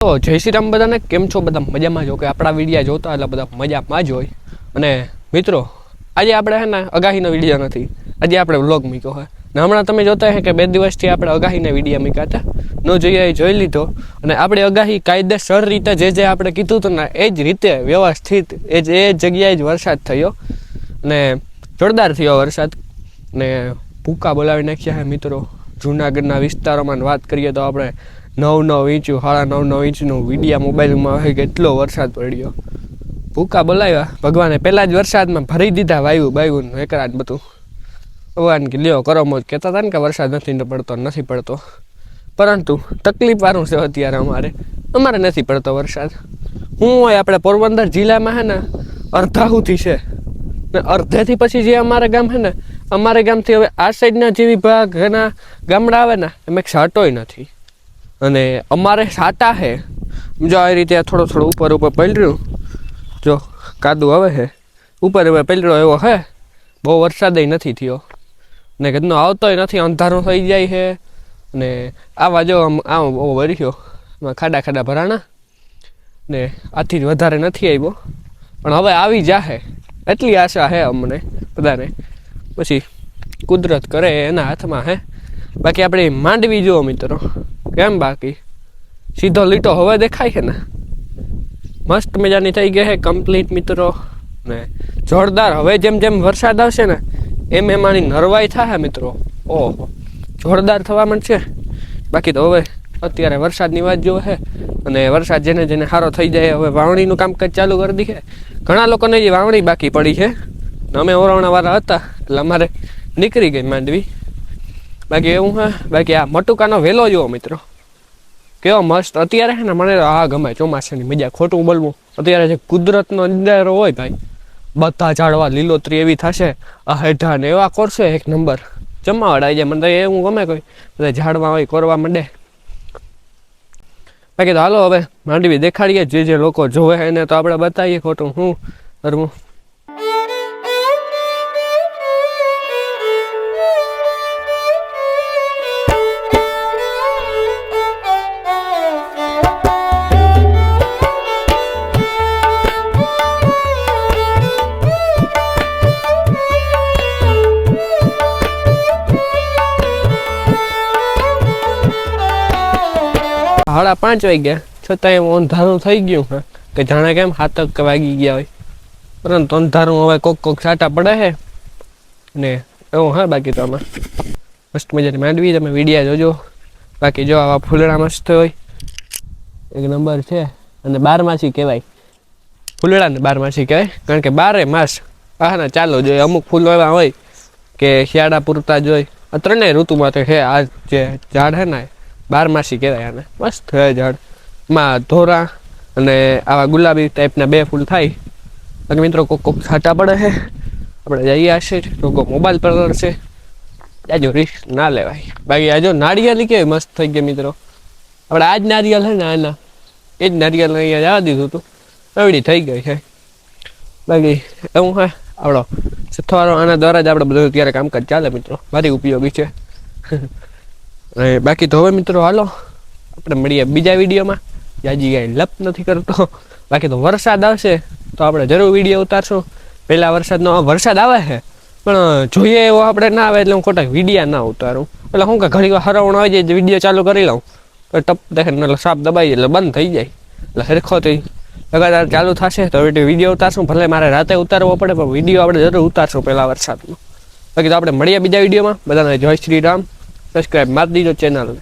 તો જય શ્રી રામ બધાને. કેમ છો બધા? મજામાં જો કે આપણા વિડીયા જોતા એટલે બધા મજામાં જ હોય. અને મિત્રો આજે આપણે હે ને આગાહીનો વિડીયો નથી, આજે આપણે વ્લોગ મૂક્યો હોય ને. હમણાં તમે જોતા હે કે 2 દિવસથી આપણે આગાહીના વિડીયા મૂક્યા હતા, ન જોઈએ એ જોઈ લીધો. અને આપણે આગાહી કાયદેસર રીતે જે આપણે કીધું હતું ને એ જ રીતે વ્યવસ્થિત એ જગ્યાએ જ વરસાદ થયો ને જોરદાર થયો વરસાદ ને ભૂકા બોલાવી નાખ્યા હે મિત્રો. જૂનાગઢના વિસ્તારોમાં વાત કરીએ તો આપણે 9 ઇંચ 9.5 ઇંચનું વિડીયા મોબાઈલમાં હોય કે એટલો વરસાદ પડ્યો. ભૂકા બોલાવ્યા ભગવાને પહેલા જ વરસાદમાં ભરી દીધા વાયુ એકરાત બધું. ભગવાન કે લ્યો કરો મોજ. કહેતા હતા ને કે વરસાદ નથી પડતો, પરંતુ તકલીફ વાળું છે અત્યારે અમારે નથી પડતો વરસાદ. શું હોય આપણે પોરબંદર જિલ્લામાં હે ને અડધાહુથી છે ને અડધેથી પછી જે અમારે ગામ છે ને, અમારે ગામથી હવે આ સાઈડના જે વિભાગના ગામડા આવે ને એમાં સાટોય નથી. અને અમારે સાટા છે જો આ રીતે થોડો ઉપર પલળ્યું, જો કાદુ આવે છે ઉપર પલળ્યો એવો હે. બહુ વરસાદ નથી થયો ને કદનો આવતોય નથી, અંધારું થઈ જાય છે. ને આવા જો આમ બહુ વર્યો ખાડા ભરાણા ને આથી જ વધારે નથી આવ્યો, પણ હવે આવી જાહે એટલી આશા છે અમને બધાને. પછી કુદરત કરે એના હાથમાં હે. બાકી આપણે માંડવી જુઓ મિત્રો, કેમ બાકી સીધો લીટો હવે દેખાય છે ને, મસ્ત મજાની થઈ ગઈ છે કમ્પ્લીટ મિત્રો. ને જોરદાર હવે જેમ વરસાદ આવશે ને એમ એમાંની નરવાઈ થાય મિત્રો. ઓહો જોરદાર થવા માંડશે. બાકી તો હવે અત્યારે વરસાદની વાત જો છે, અને વરસાદ જેને સારો થઈ જાય હવે વાવણીનું કામકાજ ચાલુ કરી દીધે. ઘણા લોકોને જે વાવણી બાકી પડી છે, અમે ઓરવણાવાળા હતા એટલે અમારે નીકળી ગઈ માંડવી. બાકી એવું હે. બાકી આ મટુકાનો વેલો જુઓ મિત્રો, કેવો મસ્ત અત્યારે છે ને. મને આ ગમે ચોમાસાની મજા. ખોટું બોલવું, અત્યારે જે કુદરતનો નજારો હોય ભાઈ, બધા ઝાડવા લીલોતરી એવી થશે, આ હેઠા ને એવા કરશે એક નંબર જમાવડાઈ જાય. મને એવું ગમે કોઈ બધા ઝાડવા હોય કરવા માંડે. બાકી તો હાલો હવે માંડવી દેખાડીએ, જે લોકો જોવે એને તો આપણે બતાવીએ ખોટું શું કરવું. સાડા 5 વાગ્યા છતાં એમ અંધારું થઈ ગયું હે કે જાણે કેમ 7 વાગી ગયા હોય. પરંતુ અંધારું હવે કોક છાંટા પડે છે ને એવું હે. બાકી તો આમાં મસ્ત મજાની માંડવી, તમે વિડીયા જોજો. બાકી જો આવા ફૂલડા મસ્ત હોય, એક નંબર છે. અને 12માસી કહેવાય, ફૂલડાને 12માસી કહેવાય, કારણ કે 12 માસ આના ચાલો જોઈએ. અમુક ફૂલ એવા હોય કે શિયાળા પૂરતા જ હોય, આ ત્રણેય ઋતુમાં તો છે. આ જે ઝાડ છે ને 12માસી કહેવાય આને. મસ્ત છે ઝાડ. એમાં ધોરા અને આવા ગુલાબી ટાઈપના 2 ફૂલ થાય. બાકી મિત્રો કોક છાંટા પડે છે, આપણે જઈએ હશે લોકો મોબાઈલ પર કરશે, જાજો રિસ્ક ના લેવાય. બાકી આ જો નારિયેલ કેવી મસ્ત થઈ ગઈ મિત્રો. આપણે આ જ નારિયેલ છે ને આના એ જ નારિયેલ અહીંયા જવા દીધું હતું, એવડી થઈ ગઈ છે. બાકી એવું છે આપણો સથવારો, આના દ્વારા જ આપણે બધું અત્યારે કામકાજ ચાલે મિત્રો. ભારી ઉપયોગી છે. અને બાકી તો હવે મિત્રો હાલો આપણે મળીએ બીજા વિડીયોમાં. જાજી કાંઈ લપ નથી કરતો. બાકી તો વરસાદ આવશે તો આપણે જરૂર વિડીયો ઉતારશું. પહેલા વરસાદ આવે છે પણ જોઈએ એવો આપણે ના આવે એટલે હું ખોટા વિડીયા ના ઉતારું. એટલે હું કે ઘણી વાર હરવણ આવી જાય, વિડીયો ચાલુ કરી લઉં તો ટપ દેખે એટલે સાપ દબાઈ એટલે બંધ થઈ જાય. એટલે સરખો થઈ લગાતાર ચાલુ થશે તો વિડીયો ઉતારશું. ભલે મારે રાતે ઉતારવો પડે પણ વિડીયો આપણે જરૂર ઉતારશું પહેલા વરસાદનો. બાકી તો આપણે મળીએ બીજા વિડીયોમાં. બધાને જય શ્રી રામ. સબસ્ક્રાઈબ મારી દીજો ચેનલને.